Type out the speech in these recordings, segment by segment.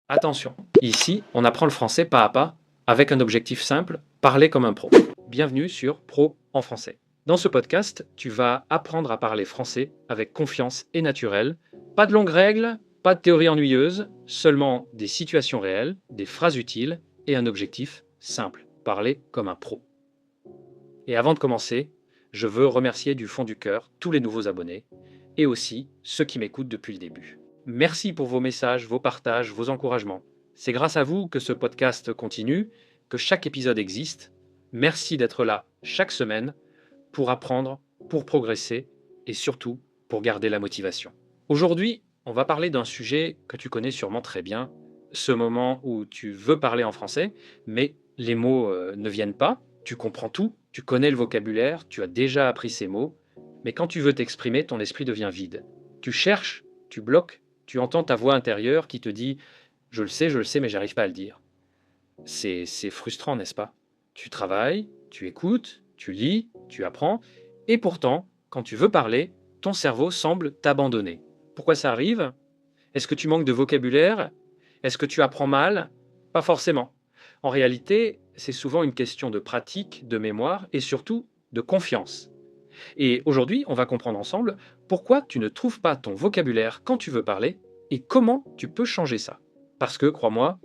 Attention, ici, on apprend le français pas à pas, avec un objectif simple, parler comme un pro. Bienvenue sur Pro en français. Dans ce podcast, tu vas apprendre à parler français avec confiance et naturel. Pas de longues règles, pas de théorie ennuyeuse, seulement des situations réelles, des phrases utiles et un objectif simple, parler comme un pro. Et avant de commencer, je veux remercier du fond du cœur tous les nouveaux abonnés et aussi ceux qui m'écoutent depuis le début. Merci pour vos messages, vos partages, vos encouragements. C'est grâce à vous que ce podcast continue, que chaque épisode existe. Merci d'être là chaque semaine pour apprendre, pour progresser et surtout pour garder la motivation. Aujourd'hui, on va parler d'un sujet que tu connais sûrement très bien, ce moment où tu veux parler en français, mais les mots ne viennent pas, tu comprends tout, tu connais le vocabulaire, tu as déjà appris ces mots, mais quand tu veux t'exprimer, ton esprit devient vide. Tu cherches, tu bloques, tu entends ta voix intérieure qui te dit « je le sais, mais j'arrive pas à le dire ». C'est frustrant, n'est-ce pas? Tu travailles, tu écoutes, tu lis, tu apprends, et pourtant, quand tu veux parler, ton cerveau semble t'abandonner. Pourquoi ça arrive? Est-ce que tu manques de vocabulaire? Est-ce que tu apprends mal? Pas forcément. En réalité, c'est souvent une question de pratique, de mémoire et surtout de confiance. Et aujourd'hui, on va comprendre ensemble pourquoi tu ne trouves pas ton vocabulaire quand tu veux parler et comment tu peux changer ça. Parce que, crois-moi,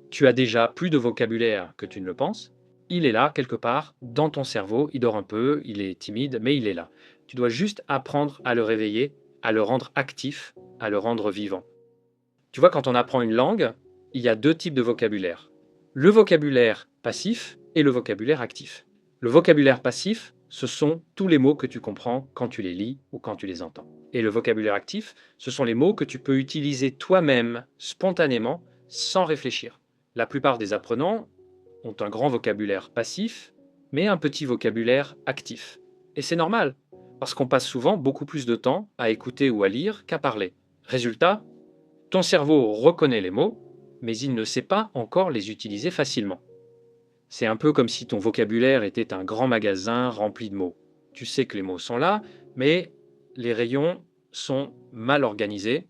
tu as déjà plus de vocabulaire que tu ne le penses. Il est là, quelque part, dans ton cerveau. Il dort un peu, il est timide, mais il est là. Tu dois juste apprendre à le réveiller, à le rendre actif, à le rendre vivant. Tu vois, quand on apprend une langue, il y a deux types de vocabulaire. Le vocabulaire passif et le vocabulaire actif. Le vocabulaire passif, ce sont tous les mots que tu comprends quand tu les lis ou quand tu les entends. Et le vocabulaire actif, ce sont les mots que tu peux utiliser toi-même, spontanément, sans réfléchir. La plupart des apprenants ont un grand vocabulaire passif, mais un petit vocabulaire actif. Et c'est normal, parce qu'on passe souvent beaucoup plus de temps à écouter ou à lire qu'à parler. Résultat, ton cerveau reconnaît les mots, mais il ne sait pas encore les utiliser facilement. C'est un peu comme si ton vocabulaire était un grand magasin rempli de mots. Tu sais que les mots sont là, mais les rayons sont mal organisés.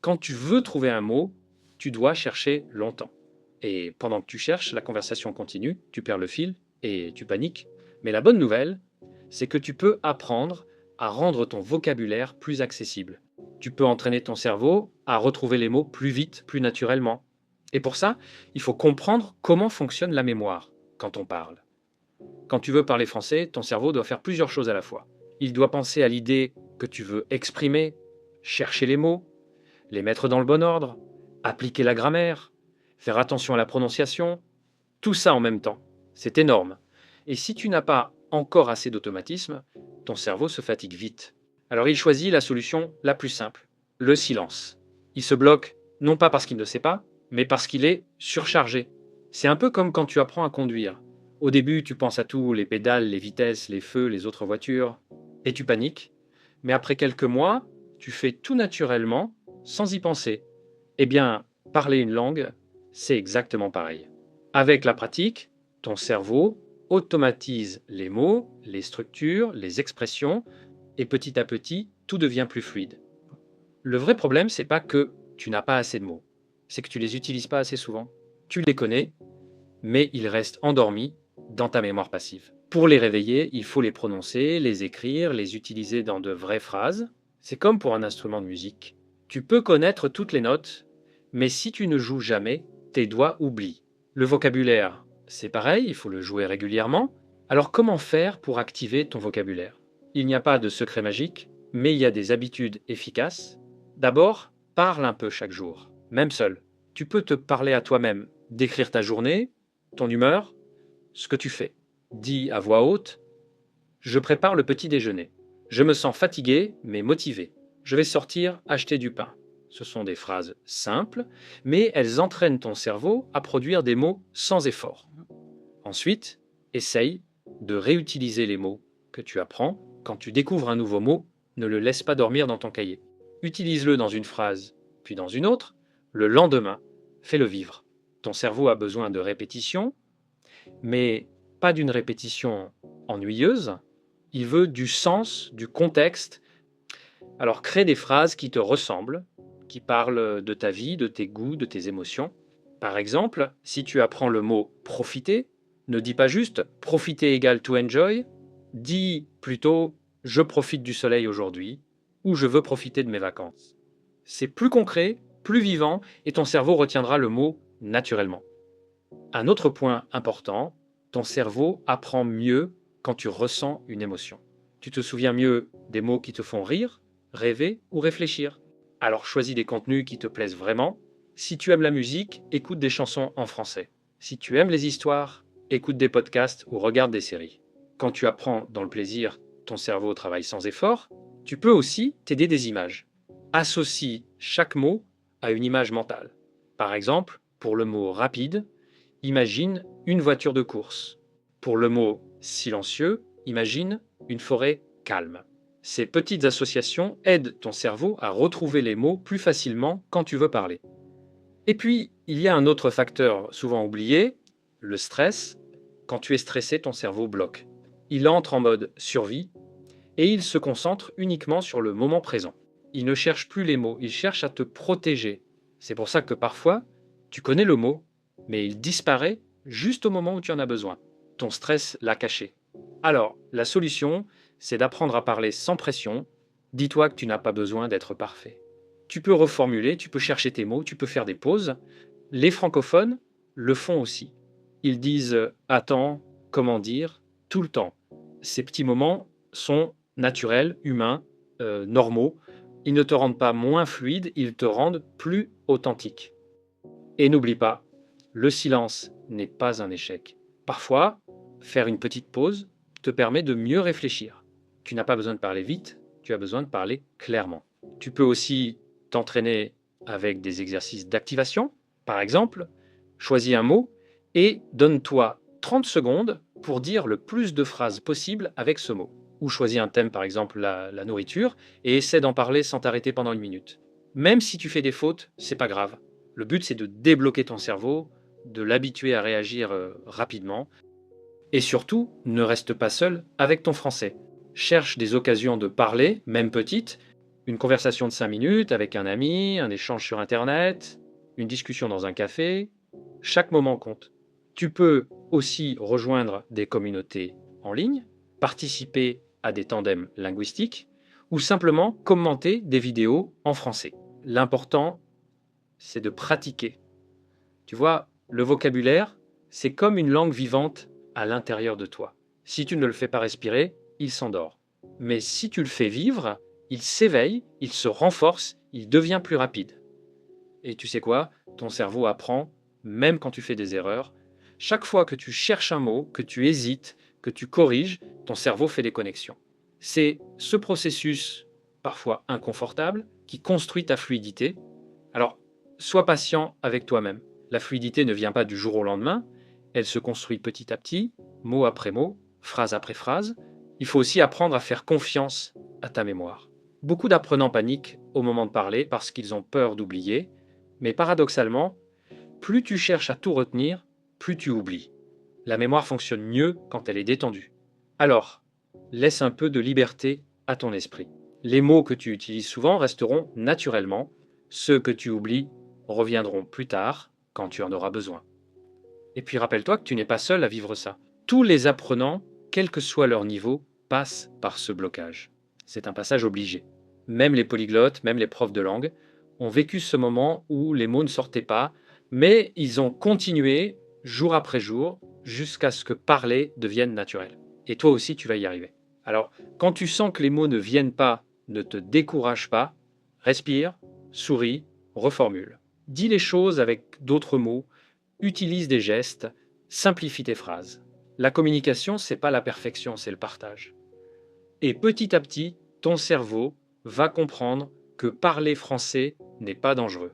Quand tu veux trouver un mot, tu dois chercher longtemps. Et pendant que tu cherches, la conversation continue, tu perds le fil et tu paniques. Mais la bonne nouvelle, c'est que tu peux apprendre à rendre ton vocabulaire plus accessible. Tu peux entraîner ton cerveau à retrouver les mots plus vite, plus naturellement. Et pour ça, il faut comprendre comment fonctionne la mémoire quand on parle. Quand tu veux parler français, ton cerveau doit faire plusieurs choses à la fois. Il doit penser à l'idée que tu veux exprimer, chercher les mots, les mettre dans le bon ordre, appliquer la grammaire, faire attention à la prononciation, tout ça en même temps. C'est énorme. Et si tu n'as pas encore assez d'automatisme, ton cerveau se fatigue vite. Alors il choisit la solution la plus simple, le silence. Il se bloque non pas parce qu'il ne sait pas, mais parce qu'il est surchargé. C'est un peu comme quand tu apprends à conduire. Au début, tu penses à tout, les pédales, les vitesses, les feux, les autres voitures, et tu paniques. Mais après quelques mois, tu fais tout naturellement, sans y penser. Eh bien, parler une langue, c'est exactement pareil. Avec la pratique, ton cerveau automatise les mots, les structures, les expressions, et petit à petit, tout devient plus fluide. Le vrai problème, c'est pas que tu n'as pas assez de mots, c'est que tu les utilises pas assez souvent. Tu les connais, mais ils restent endormis dans ta mémoire passive. Pour les réveiller, il faut les prononcer, les écrire, les utiliser dans de vraies phrases. C'est comme pour un instrument de musique. Tu peux connaître toutes les notes, mais si tu ne joues jamais, tes doigts oublient. Le vocabulaire, c'est pareil, il faut le jouer régulièrement. Alors comment faire pour activer ton vocabulaire? Il n'y a pas de secret magique, mais il y a des habitudes efficaces. D'abord, parle un peu chaque jour, même seul. Tu peux te parler à toi-même, décrire ta journée, ton humeur, ce que tu fais. Dis à voix haute, je prépare le petit déjeuner. Je me sens fatigué, mais motivé. Je vais sortir acheter du pain. Ce sont des phrases simples, mais elles entraînent ton cerveau à produire des mots sans effort. Ensuite, essaye de réutiliser les mots que tu apprends. Quand tu découvres un nouveau mot, ne le laisse pas dormir dans ton cahier. Utilise-le dans une phrase, puis dans une autre. Le lendemain, fais-le vivre. Ton cerveau a besoin de répétition, mais pas d'une répétition ennuyeuse. Il veut du sens, du contexte. Alors crée des phrases qui te ressemblent, qui parlent de ta vie, de tes goûts, de tes émotions. Par exemple, si tu apprends le mot profiter, ne dis pas juste profiter égale to enjoy, dis plutôt je profite du soleil aujourd'hui ou je veux profiter de mes vacances. C'est plus concret, plus vivant et ton cerveau retiendra le mot naturellement. Un autre point important, ton cerveau apprend mieux quand tu ressens une émotion. Tu te souviens mieux des mots qui te font rire, rêver ou réfléchir. Alors choisis des contenus qui te plaisent vraiment. Si tu aimes la musique, écoute des chansons en français. Si tu aimes les histoires, écoute des podcasts ou regarde des séries. Quand tu apprends dans le plaisir, ton cerveau travaille sans effort. Tu peux aussi t'aider des images. Associe chaque mot à une image mentale. Par exemple, pour le mot rapide, imagine une voiture de course. Pour le mot silencieux, imagine une forêt calme. Ces petites associations aident ton cerveau à retrouver les mots plus facilement quand tu veux parler. Et puis, il y a un autre facteur souvent oublié, le stress. Quand tu es stressé, ton cerveau bloque. Il entre en mode survie et il se concentre uniquement sur le moment présent. Il ne cherche plus les mots, il cherche à te protéger. C'est pour ça que parfois, tu connais le mot, mais il disparaît juste au moment où tu en as besoin. Ton stress l'a caché. Alors, la solution, c'est d'apprendre à parler sans pression. Dis-toi que tu n'as pas besoin d'être parfait. Tu peux reformuler, tu peux chercher tes mots, tu peux faire des pauses. Les francophones le font aussi. Ils disent attends, comment dire, tout le temps. Ces petits moments sont naturels, humains, normaux. Ils ne te rendent pas moins fluide, ils te rendent plus authentique. Et n'oublie pas, le silence n'est pas un échec. Parfois, faire une petite pause te permet de mieux réfléchir. Tu n'as pas besoin de parler vite, tu as besoin de parler clairement. Tu peux aussi t'entraîner avec des exercices d'activation. Par exemple, choisis un mot et donne-toi 30 secondes pour dire le plus de phrases possible avec ce mot. Ou choisis un thème, par exemple la nourriture, et essaie d'en parler sans t'arrêter pendant une minute. Même si tu fais des fautes, c'est pas grave. Le but, c'est de débloquer ton cerveau, de l'habituer à réagir rapidement. Et surtout, ne reste pas seul avec ton français. Cherche des occasions de parler, même petites, une conversation de 5 minutes avec un ami, un échange sur Internet, une discussion dans un café. Chaque moment compte. Tu peux aussi rejoindre des communautés en ligne, participer à des tandems linguistiques ou simplement commenter des vidéos en français. L'important, c'est de pratiquer. Tu vois, le vocabulaire, c'est comme une langue vivante à l'intérieur de toi. Si tu ne le fais pas respirer, il s'endort. Mais si tu le fais vivre, il s'éveille, il se renforce, il devient plus rapide. Et tu sais quoi? Ton cerveau apprend, même quand tu fais des erreurs. Chaque fois que tu cherches un mot, que tu hésites, que tu corriges, ton cerveau fait des connexions. C'est ce processus, parfois inconfortable, qui construit ta fluidité. Alors, sois patient avec toi-même. La fluidité ne vient pas du jour au lendemain, elle se construit petit à petit, mot après mot, phrase après phrase. Il faut aussi apprendre à faire confiance à ta mémoire. Beaucoup d'apprenants paniquent au moment de parler parce qu'ils ont peur d'oublier, mais paradoxalement, plus tu cherches à tout retenir, plus tu oublies. La mémoire fonctionne mieux quand elle est détendue. Alors, laisse un peu de liberté à ton esprit. Les mots que tu utilises souvent resteront naturellement, ceux que tu oublies reviendront plus tard quand tu en auras besoin. Et puis rappelle-toi que tu n'es pas seul à vivre ça. Tous les apprenants, quel que soit leur niveau, passent par ce blocage. C'est un passage obligé. Même les polyglottes, même les profs de langue, ont vécu ce moment où les mots ne sortaient pas, mais ils ont continué jour après jour jusqu'à ce que parler devienne naturel. Et toi aussi, tu vas y arriver. Alors, quand tu sens que les mots ne viennent pas, ne te décourage pas, respire, souris, reformule. Dis les choses avec d'autres mots, utilise des gestes, simplifie tes phrases. La communication, c'est pas la perfection, c'est le partage. Et petit à petit, ton cerveau va comprendre que parler français n'est pas dangereux.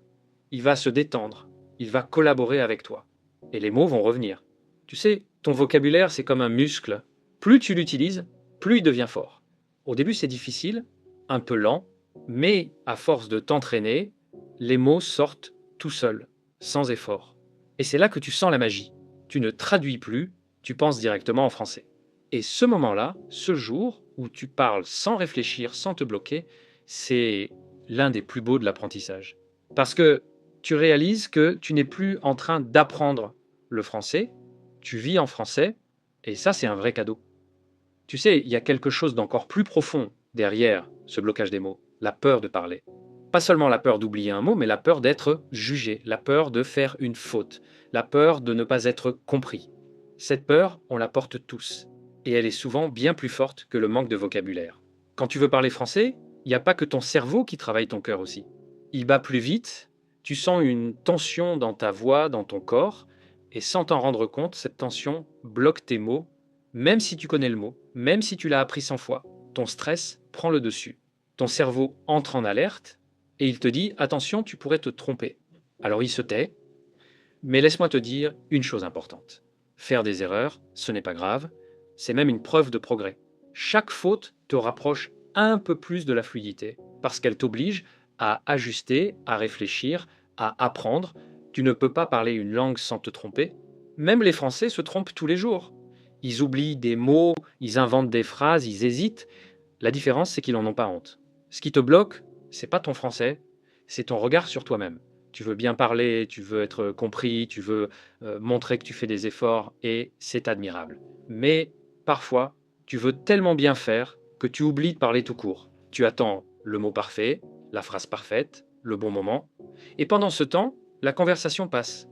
Il va se détendre, il va collaborer avec toi. Et les mots vont revenir. Tu sais, ton vocabulaire, c'est comme un muscle. Plus tu l'utilises, plus il devient fort. Au début, c'est difficile, un peu lent, mais à force de t'entraîner, les mots sortent tout seuls, sans effort. Et c'est là que tu sens la magie. Tu ne traduis plus, tu penses directement en français. Et ce moment-là, ce jour où tu parles sans réfléchir, sans te bloquer, c'est l'un des plus beaux de l'apprentissage. Parce que tu réalises que tu n'es plus en train d'apprendre le français, tu vis en français, et ça, c'est un vrai cadeau. Tu sais, il y a quelque chose d'encore plus profond derrière ce blocage des mots, la peur de parler. Pas seulement la peur d'oublier un mot, mais la peur d'être jugé, la peur de faire une faute, la peur de ne pas être compris. Cette peur, on la porte tous, et elle est souvent bien plus forte que le manque de vocabulaire. Quand tu veux parler français, il n'y a pas que ton cerveau qui travaille ton cœur aussi. Il bat plus vite, tu sens une tension dans ta voix, dans ton corps, et sans t'en rendre compte, cette tension bloque tes mots, même si tu connais le mot, même si tu l'as appris 100 fois, ton stress prend le dessus. Ton cerveau entre en alerte et il te dit attention, tu pourrais te tromper. Alors il se tait, mais laisse-moi te dire une chose importante. Faire des erreurs, ce n'est pas grave, c'est même une preuve de progrès. Chaque faute te rapproche un peu plus de la fluidité parce qu'elle t'oblige à ajuster, à réfléchir, à apprendre. Tu ne peux pas parler une langue sans te tromper. Même les Français se trompent tous les jours. Ils oublient des mots, ils inventent des phrases, ils hésitent. La différence, c'est qu'ils n'en ont pas honte. Ce qui te bloque, c'est pas ton français, c'est ton regard sur toi-même. Tu veux bien parler, tu veux être compris, tu veux montrer que tu fais des efforts et c'est admirable. Mais parfois, tu veux tellement bien faire que tu oublies de parler tout court. Tu attends le mot parfait, la phrase parfaite, le bon moment, et pendant ce temps, la conversation passe.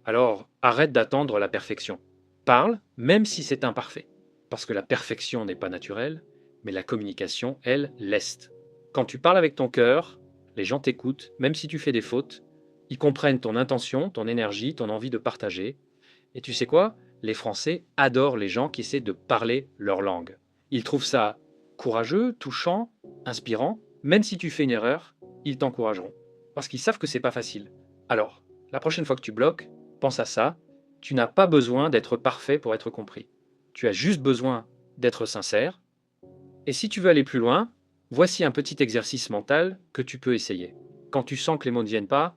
Alors arrête d'attendre la perfection. Parle, même si c'est imparfait. Parce que la perfection n'est pas naturelle, mais la communication, elle, l'est. Quand tu parles avec ton cœur, les gens t'écoutent, même si tu fais des fautes. Ils comprennent ton intention, ton énergie, ton envie de partager. Et tu sais quoi? Les Français adorent les gens qui essaient de parler leur langue. Ils trouvent ça courageux, touchant, inspirant. Même si tu fais une erreur, ils t'encourageront. Parce qu'ils savent que c'est pas facile. Alors, la prochaine fois que tu bloques, pense à ça. Tu n'as pas besoin d'être parfait pour être compris. Tu as juste besoin d'être sincère. Et si tu veux aller plus loin, voici un petit exercice mental que tu peux essayer. Quand tu sens que les mots ne viennent pas,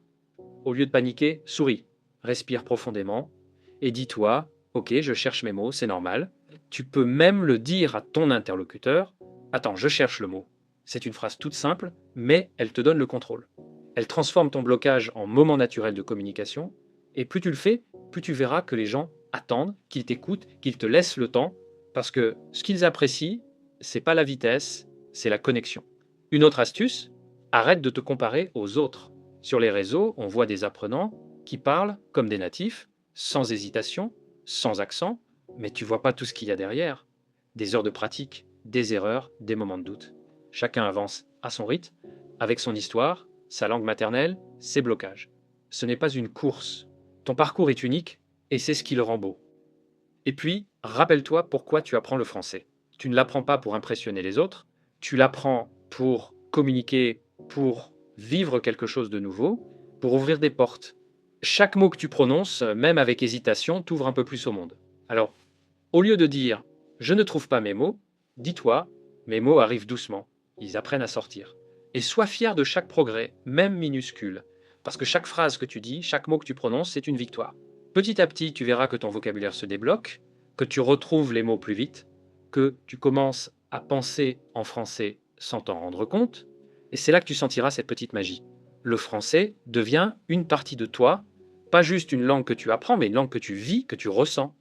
au lieu de paniquer, souris, respire profondément et dis-toi, ok, je cherche mes mots, c'est normal. Tu peux même le dire à ton interlocuteur, attends, je cherche le mot. C'est une phrase toute simple, mais elle te donne le contrôle. Elle transforme ton blocage en moment naturel de communication, et plus tu le fais, plus tu verras que les gens attendent, qu'ils t'écoutent, qu'ils te laissent le temps, parce que ce qu'ils apprécient, c'est pas la vitesse, c'est la connexion. Une autre astuce, arrête de te comparer aux autres. Sur les réseaux, on voit des apprenants qui parlent comme des natifs, sans hésitation, sans accent, mais tu vois pas tout ce qu'il y a derrière. Des heures de pratique, des erreurs, des moments de doute. Chacun avance à son rythme, avec son histoire, sa langue maternelle, ses blocages. Ce n'est pas une course. Ton parcours est unique et c'est ce qui le rend beau. Et puis, rappelle-toi pourquoi tu apprends le français. Tu ne l'apprends pas pour impressionner les autres, tu l'apprends pour communiquer, pour vivre quelque chose de nouveau, pour ouvrir des portes. Chaque mot que tu prononces, même avec hésitation, t'ouvre un peu plus au monde. Alors, au lieu de dire je ne trouve pas mes mots, dis-toi mes mots arrivent doucement, ils apprennent à sortir. Et sois fier de chaque progrès, même minuscule, parce que chaque phrase que tu dis, chaque mot que tu prononces, c'est une victoire. Petit à petit, tu verras que ton vocabulaire se débloque, que tu retrouves les mots plus vite, que tu commences à penser en français sans t'en rendre compte, et c'est là que tu sentiras cette petite magie. Le français devient une partie de toi, pas juste une langue que tu apprends, mais une langue que tu vis, que tu ressens.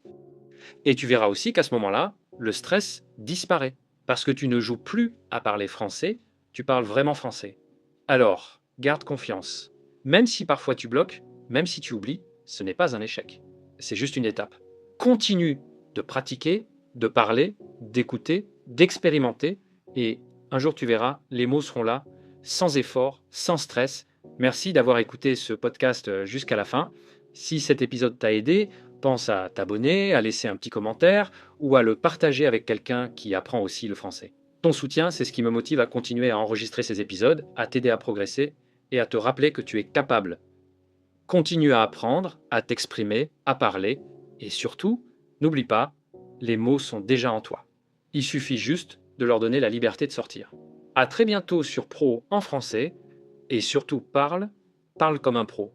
Et tu verras aussi qu'à ce moment-là, le stress disparaît, parce que tu ne joues plus à parler français, tu parles vraiment français. Alors, garde confiance. Même si parfois tu bloques, même si tu oublies, ce n'est pas un échec. C'est juste une étape. Continue de pratiquer, de parler, d'écouter, d'expérimenter, et un jour tu verras, les mots seront là, sans effort, sans stress. Merci d'avoir écouté ce podcast jusqu'à la fin. Si cet épisode t'a aidé, pense à t'abonner, à laisser un petit commentaire ou à le partager avec quelqu'un qui apprend aussi le français. Ton soutien, c'est ce qui me motive à continuer à enregistrer ces épisodes, à t'aider à progresser et à te rappeler que tu es capable. Continue à apprendre, à t'exprimer, à parler et surtout, n'oublie pas, les mots sont déjà en toi. Il suffit juste de leur donner la liberté de sortir. À très bientôt sur Pro en français et surtout parle comme un pro.